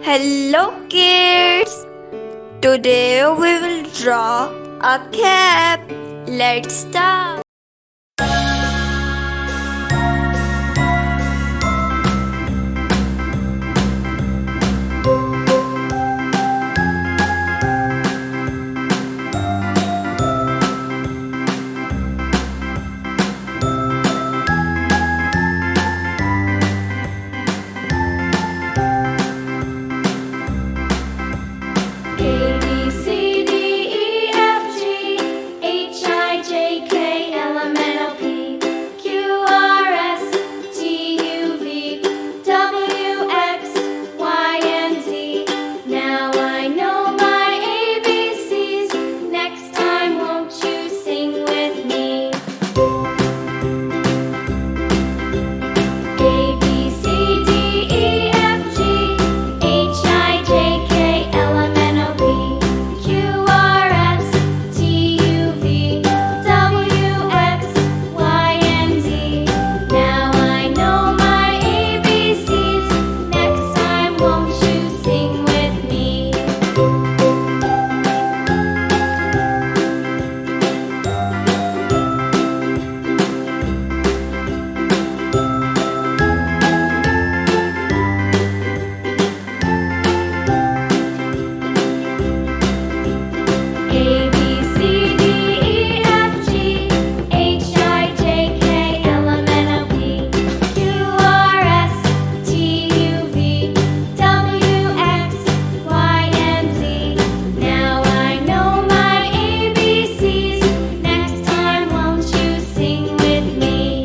Hello kids! Today we will draw a cap. Let's start. A B C D E F G H I J K L M N O P Q R S T U V W X Y and Z. Now I know my ABCs. Next time, won't you sing with me? A B C D E F G H I J K L M N O P Q R S T U V W X Y and Z. Now I know my ABCs. Next time, won't you sing with me? A B C D E F G H I J K L M N O P Q R S T U V W X Y and Z. Now I know my ABCs. Next time, won't you sing with me?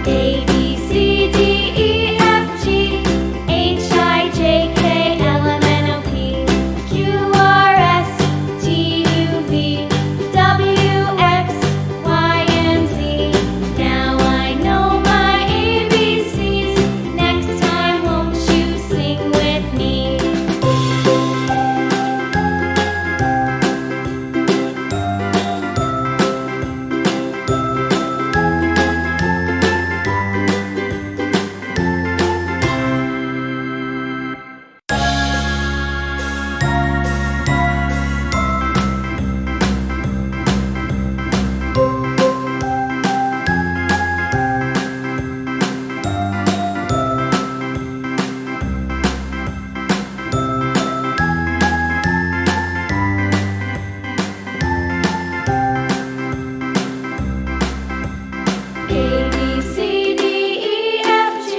A B C D E F G H I J K L M N O P Q R S T U V W X Y and Z. Now I know my ABCs. Next time, won't you sing with me? A B C D E F G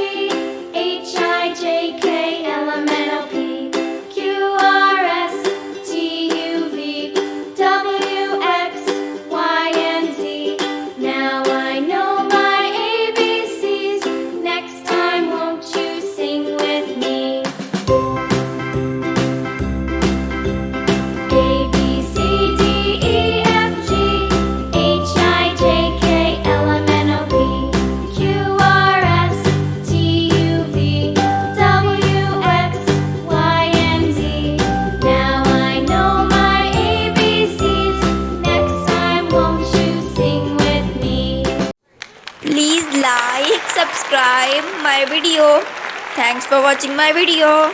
H I J K L M N O P Q R S T U V W X Y and Z. Now I know my ABCs. Next time, won't you sing with me? A B C D E F G H I J K L M N O P Q R S T U V W X Y and Z. Now I know my ABCs. Next time, won't you sing with me? Please like, subscribe my video. Thanks for watching my video.